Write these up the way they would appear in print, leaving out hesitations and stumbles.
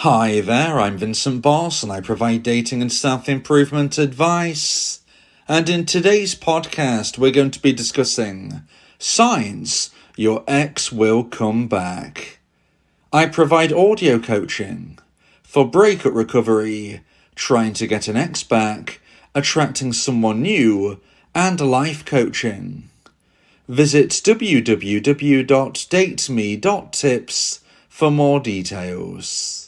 Hi there, I'm Vincent Boss and I provide dating and self-improvement advice. And in today's podcast, we're going to be discussing signs your ex will come back. I provide audio coaching for breakup recovery, trying to get an ex back, attracting someone new, and life coaching. Visit www.dateme.tips for more details.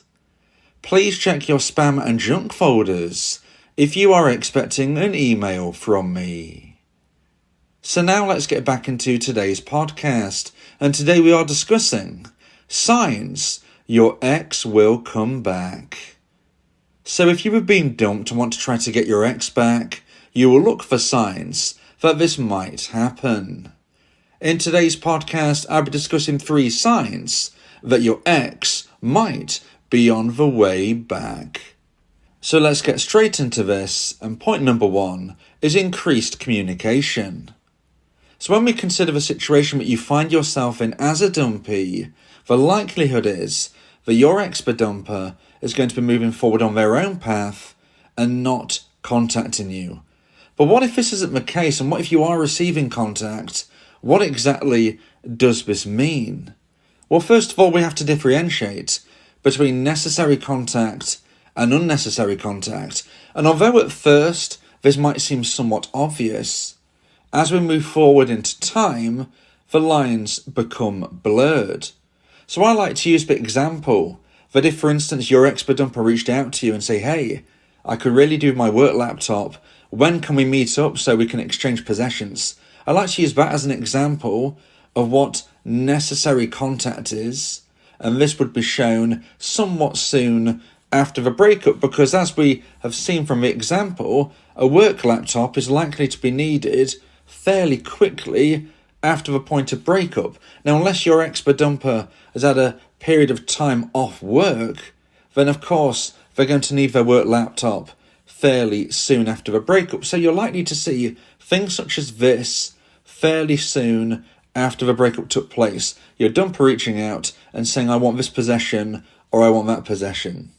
Please check your spam and junk folders if you are expecting an email from me. So now let's get back into today's podcast, and today we are discussing signs your ex will come back. So if you have been dumped and want to try to get your ex back, you will look for signs that this might happen. In today's podcast, I'll be discussing 3 signs that your ex might be on the way back. So let's get straight into this, and point number 1 is increased communication. So when we consider the situation that you find yourself in as a dumpee, the likelihood is that your ex-dumper is going to be moving forward on their own path and not contacting you. But what if this isn't the case, and what if you are receiving contact? What exactly does this mean? Well, first of all, we have to differentiate between necessary contact and unnecessary contact. And although at first this might seem somewhat obvious, as we move forward into time, the lines become blurred. So I like to use the example that if, for instance, your ex-dumper reached out to you and say, hey, I could really do with my work laptop, when can we meet up so we can exchange possessions? I like to use that as an example of what necessary contact is, and this would be shown somewhat soon after the breakup, because as we have seen from the example, a work laptop is likely to be needed fairly quickly after the point of breakup. Now, unless your ex-dumper has had a period of time off work, then of course they're going to need their work laptop fairly soon after the breakup. So you're likely to see things such as this fairly soon after the breakup took place. Your dumper reaching out and saying, I want this possession or I want that possession.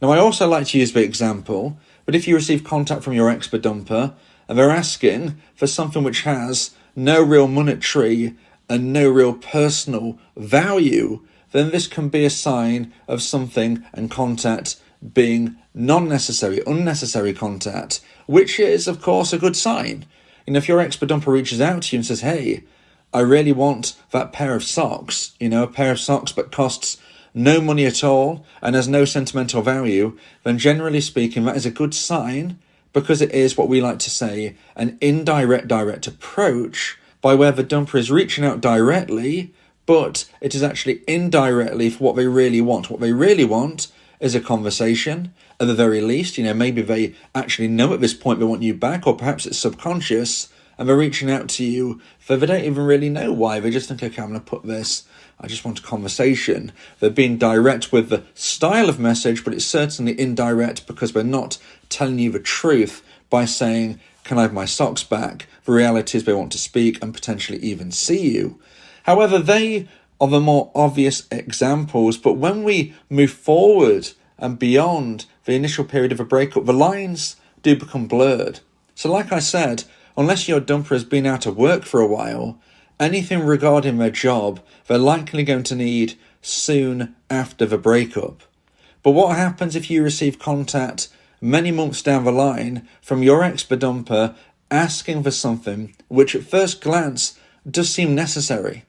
Now, I also like to use the example, but if you receive contact from your ex-dumper and they're asking for something which has no real monetary and no real personal value, then this can be a sign of something and contact being non-necessary, unnecessary contact, which is, of course, a good sign. And if your ex-dumper reaches out to you and says, hey, I really want that pair of socks, a pair of socks that costs no money at all and has no sentimental value, then generally speaking, that is a good sign, because it is what we like to say, an direct approach, by where the dumper is reaching out directly, but it is actually indirectly for what they really want. What they really want is a conversation, at the very least. Maybe they actually know at this point they want you back, or perhaps it's subconscious, and they're reaching out to you, so they don't even really know why. They just think, okay, I'm going to put this, I just want a conversation. They're being direct with the style of message, but it's certainly indirect because they're not telling you the truth by saying, can I have my socks back? The reality is they want to speak and potentially even see you. However, they are the more obvious examples, but when we move forward and beyond the initial period of a breakup, the lines do become blurred. So like I said, unless your dumper has been out of work for a while, anything regarding their job, they're likely going to need soon after the breakup. But what happens if you receive contact many months down the line from your ex-dumper asking for something which at first glance does seem necessary?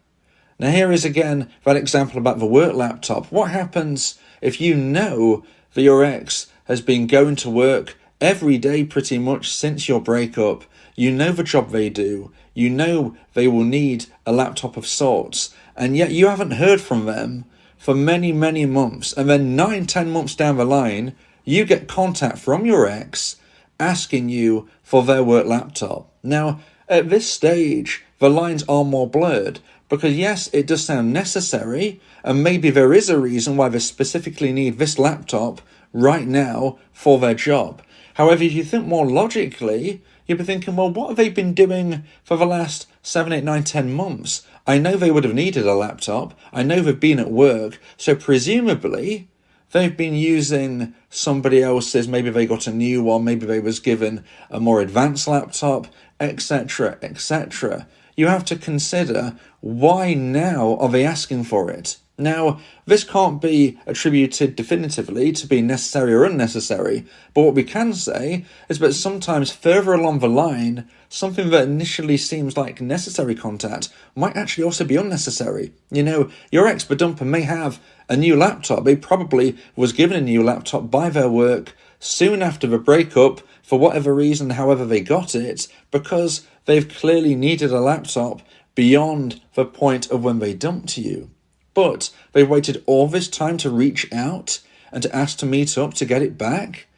Now here is again that example about the work laptop. What happens if you know that your ex has been going to work every day pretty much since your breakup? You know the job they do, you know they will need a laptop of sorts, and yet you haven't heard from them for many, many months, and then 9-10 months down the line, you get contact from your ex asking you for their work laptop. Now, at this stage, the lines are more blurred, because yes, it does sound necessary, and maybe there is a reason why they specifically need this laptop right now for their job. However, if you think more logically, you'll be thinking, well, what have they been doing for the last 7, 8, 9, 10 months? I know they would have needed a laptop. I know they've been at work. So presumably, they've been using somebody else's, maybe they got a new one, maybe they was given a more advanced laptop, etc., etc. You have to consider, why now are they asking for it? Now, this can't be attributed definitively to being necessary or unnecessary, but what we can say is that sometimes further along the line, something that initially seems like necessary contact might actually also be unnecessary. You know, your ex-dumper may have a new laptop. They probably was given a new laptop by their work soon after the breakup, for whatever reason, however they got it, because they've clearly needed a laptop beyond the point of when they dumped you. But they waited all this time to reach out and to ask to meet up to get it back.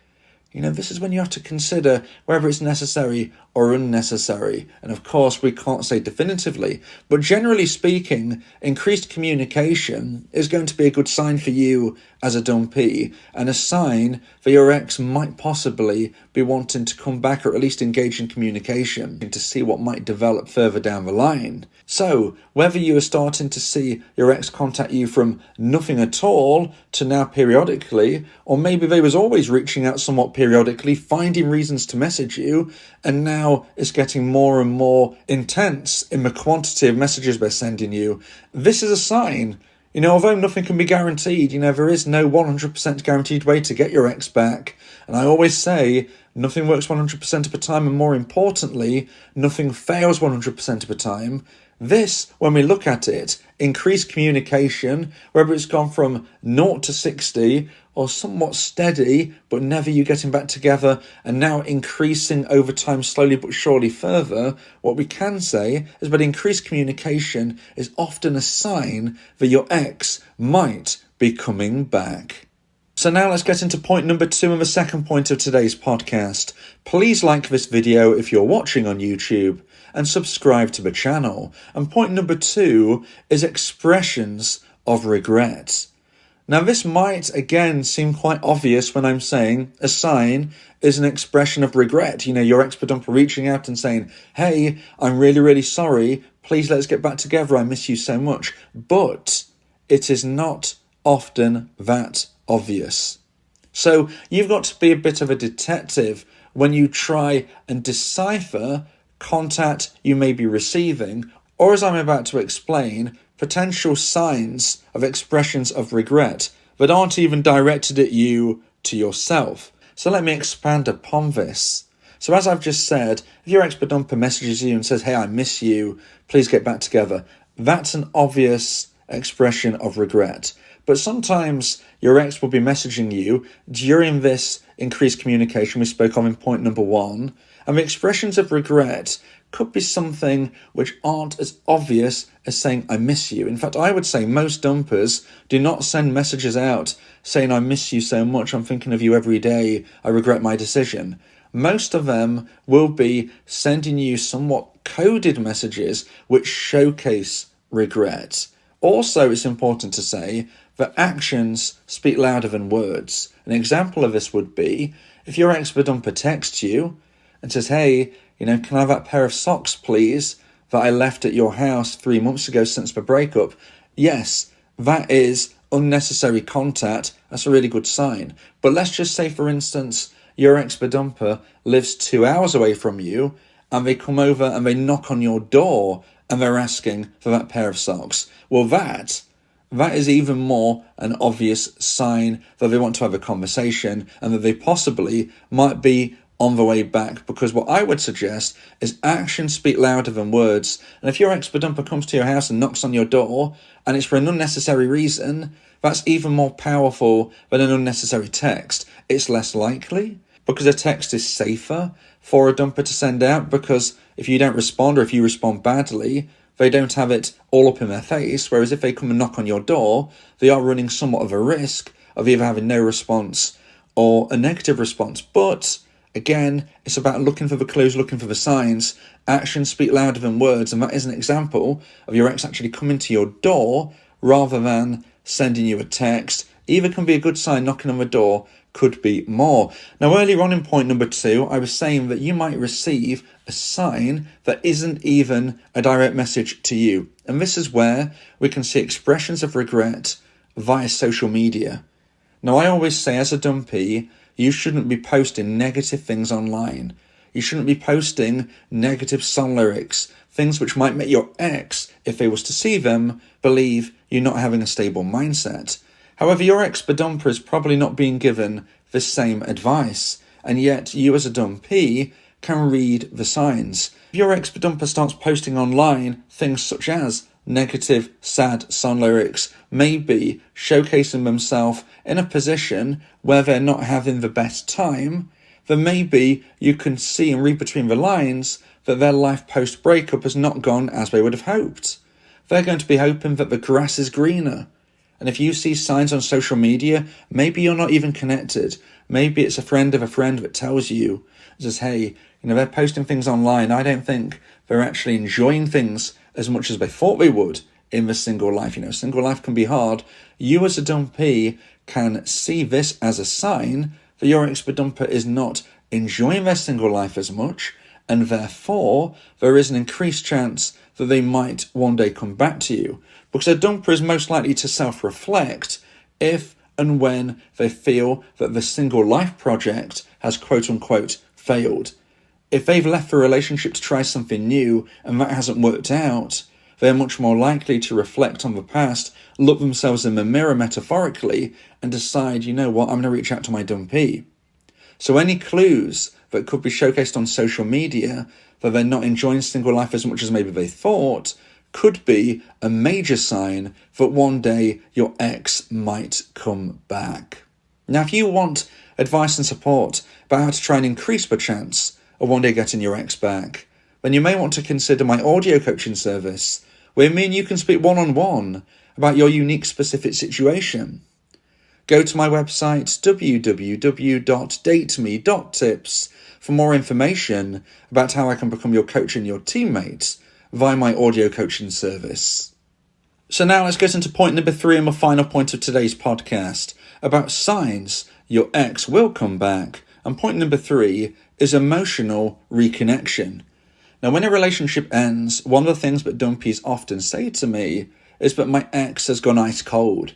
You know, this is when you have to consider whether it's necessary or unnecessary. And of course, we can't say definitively, but generally speaking, increased communication is going to be a good sign for you as a dumpee, and a sign that your ex might possibly be wanting to come back, or at least engage in communication to see what might develop further down the line. So, whether you are starting to see your ex contact you from nothing at all to now periodically, or maybe they was always reaching out somewhat periodically, finding reasons to message you, and now it's getting more and more intense in the quantity of messages they're sending you, this is a sign. You know, although nothing can be guaranteed, you know, there is no 100% guaranteed way to get your ex back. And I always say, nothing works 100% of the time, and more importantly, nothing fails 100% of the time. This, when we look at it, increased communication, whether it's gone from 0 to 60 or somewhat steady, but never you getting back together, and now increasing over time slowly but surely further, what we can say is that increased communication is often a sign that your ex might be coming back. So now let's get into point number 2 and the second point of today's podcast. Please like this video if you're watching on YouTube, and subscribe to the channel. And point number 2 is expressions of regret. Now this might again seem quite obvious when I'm saying a sign is an expression of regret. You know, your ex-dumper reaching out and saying, hey, I'm really, really sorry. Please let's get back together. I miss you so much. But it is not often that obvious. So you've got to be a bit of a detective when you try and decipher contact you may be receiving, or as I'm about to explain, potential signs of expressions of regret that aren't even directed at you to yourself. So let me expand upon this. So as I've just said, if your ex-dumper messages you and says, hey, I miss you, please get back together, that's an obvious expression of regret. But sometimes your ex will be messaging you during this increased communication we spoke of in point number 1, and the expressions of regret could be something which aren't as obvious as saying, I miss you. In fact, I would say most dumpers do not send messages out saying, I miss you so much, I'm thinking of you every day, I regret my decision. Most of them will be sending you somewhat coded messages which showcase regret. Also, it's important to say that actions speak louder than words. An example of this would be if your ex-dumper texts you and says, hey, you know, can I have that pair of socks, please, that I left at your house 3 months ago since the breakup? Yes, that is unnecessary contact. That's a really good sign. But let's just say, for instance, your ex-dumper lives 2 hours away from you, and they come over and they knock on your door and they're asking for that pair of socks. Well, that is even more an obvious sign that they want to have a conversation and that they possibly might be on the way back, because what I would suggest is actions speak louder than words. And if your ex-dumper comes to your house and knocks on your door and it's for an unnecessary reason, that's even more powerful than an unnecessary text. It's less likely because a text is safer for a dumper to send out, because if you don't respond, or if you respond badly, they don't have it all up in their face. Whereas if they come and knock on your door, they are running somewhat of a risk of either having no response or a negative response. But again, it's about looking for the clues, looking for the signs. Actions speak louder than words, and that is an example of your ex actually coming to your door rather than sending you a text. Either can be a good sign, knocking on the door could be more. Now, earlier on in point number 2, I was saying that you might receive a sign that isn't even a direct message to you. And this is where we can see expressions of regret via social media. Now, I always say as a dumpee, you shouldn't be posting negative things online. You shouldn't be posting negative song lyrics, things which might make your ex, if they was to see them, believe you're not having a stable mindset. However, your ex-bedumper is probably not being given the same advice, and yet you as a dumpee can read the signs. If your ex-bedumper starts posting online things such as negative, sad song lyrics, maybe showcasing themselves in a position where they're not having the best time, then maybe you can see and read between the lines that their life post-breakup has not gone as they would have hoped. They're going to be hoping that the grass is greener. And if you see signs on social media, maybe you're not even connected. Maybe it's a friend of a friend that tells you, says, hey, they're posting things online. I don't think they're actually enjoying things as much as they thought they would in the single life. Single life can be hard. You as a dumpee can see this as a sign that your ex-bedumper is not enjoying their single life as much, and therefore there is an increased chance that they might one day come back to you. Because a dumper is most likely to self-reflect if and when they feel that the single life project has quote-unquote failed. If they've left the relationship to try something new and that hasn't worked out, they're much more likely to reflect on the past, look themselves in the mirror metaphorically, and decide, you know what, I'm going to reach out to my dumpee. So any clues that could be showcased on social media that they're not enjoying single life as much as maybe they thought could be a major sign that one day your ex might come back. Now, if you want advice and support about how to try and increase the chance of one day getting your ex back, then you may want to consider my audio coaching service, where me and you can speak one-on-one about your unique specific situation. Go to my website, www.dateme.tips, for more information about how I can become your coach and your teammate via my audio coaching service. So now let's get into point number 3 and my final point of today's podcast about signs your ex will come back. And point number 3 is emotional reconnection. Now, when a relationship ends, one of the things that dumpees often say to me is that my ex has gone ice cold.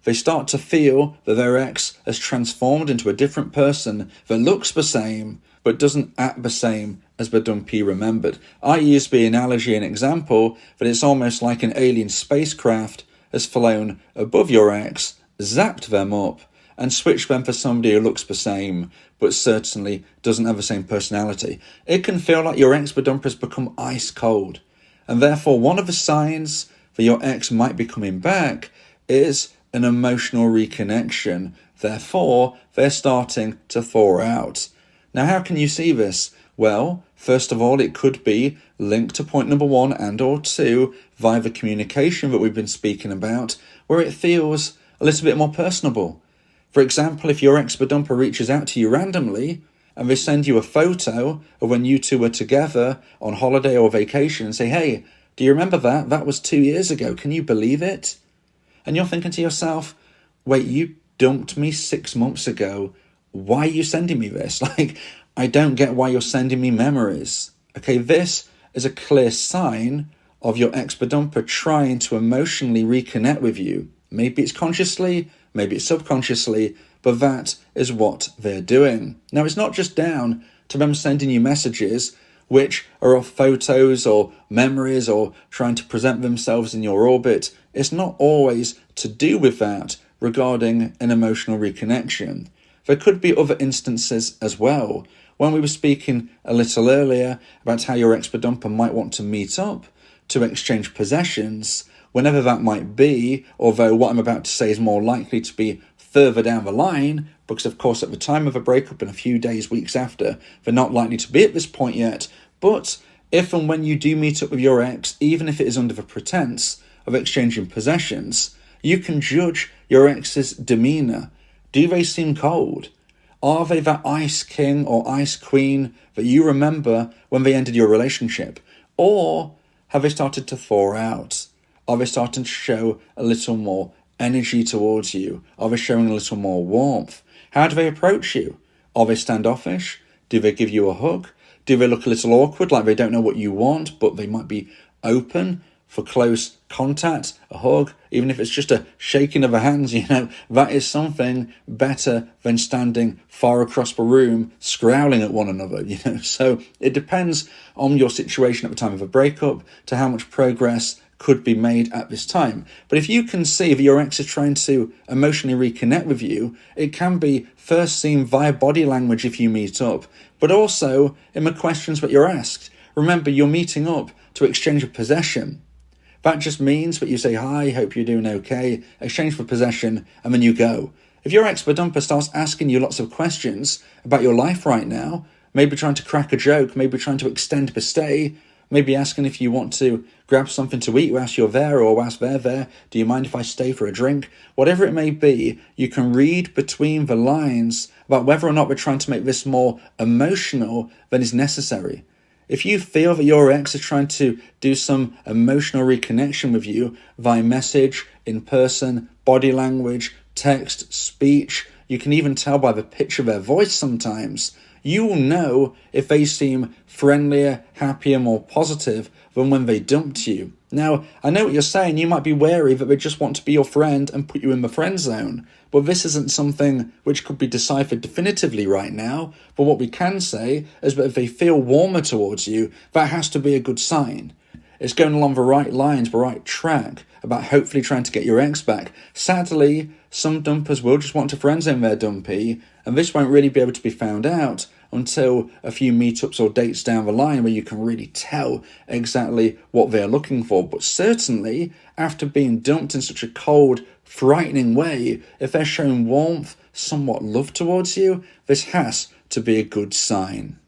They start to feel that their ex has transformed into a different person that looks the same but doesn't act the same as the dumpee remembered. I use the analogy and example that it's almost like an alien spacecraft has flown above your ex, zapped them up, and switched them for somebody who looks the same but certainly doesn't have the same personality. It can feel like your ex-bedumper has become ice cold, and therefore one of the signs that your ex might be coming back is an emotional reconnection. Therefore, they're starting to thaw out. Now, how can you see this? Well, first of all, it could be linked to point number 1 and or 2 via the communication that we've been speaking about, where it feels a little bit more personable. For example, if your ex-bedumper reaches out to you randomly and they send you a photo of when you two were together on holiday or vacation and say, hey, do you remember that? That was 2 years ago. Can you believe it? And you're thinking to yourself, wait, you dumped me 6 months ago. Why are you sending me this? I don't get why you're sending me memories. Okay, this is a clear sign of your ex-bedumper trying to emotionally reconnect with you. Maybe it's consciously, maybe it's subconsciously, but that is what they're doing. Now, it's not just down to them sending you messages which are of photos or memories or trying to present themselves in your orbit. It's not always to do with that regarding an emotional reconnection. There could be other instances as well. When we were speaking a little earlier about how your ex-bedumper might want to meet up to exchange possessions, whenever that might be, although what I'm about to say is more likely to be further down the line, because of course at the time of a breakup and a few days, weeks after, they're not likely to be at this point yet. But if and when you do meet up with your ex, even if it is under the pretense of exchanging possessions, you can judge your ex's demeanour. Do they seem cold? Are they that ice king or ice queen that you remember when they ended your relationship? Or have they started to thaw out? Are they starting to show a little more energy towards you? Are they showing a little more warmth? How do they approach you? Are they standoffish? Do they give you a hug? Do they look a little awkward, like they don't know what you want, but they might be open for close contact, a hug, even if it's just a shaking of the hands, that is something better than standing far across the room scowling at one another, So it depends on your situation at the time of a breakup to how much progress could be made at this time. But if you can see that your ex is trying to emotionally reconnect with you, it can be first seen via body language if you meet up, but also in the questions that you're asked. Remember, you're meeting up to exchange a possession. That just means that you say, hi, hope you're doing okay, exchange for possession, and then you go. If your ex-dumper starts asking you lots of questions about your life right now, maybe trying to crack a joke, maybe trying to extend the stay, maybe asking if you want to grab something to eat whilst you're there, or whilst they're there, do you mind if I stay for a drink? Whatever it may be, you can read between the lines about whether or not we're trying to make this more emotional than is necessary. If you feel that your ex is trying to do some emotional reconnection with you via message, in person, body language, text, speech, you can even tell by the pitch of their voice sometimes, you will know if they seem friendlier, happier, more positive than when they dumped you. Now, I know what you're saying. You might be wary that they just want to be your friend and put you in the friend zone. But this isn't something which could be deciphered definitively right now. But what we can say is that if they feel warmer towards you, that has to be a good sign. It's going along the right lines, the right track, about hopefully trying to get your ex back. Sadly, some dumpers will just want to friend zone their dumpee, and this won't really be able to be found out until a few meetups or dates down the line where you can really tell exactly what they're looking for. But certainly, after being dumped in such a cold, frightening way, if they're showing warmth, somewhat love towards you, this has to be a good sign.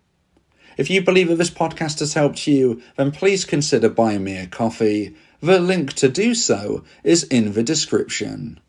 If you believe that this podcast has helped you, then please consider buying me a coffee. The link to do so is in the description.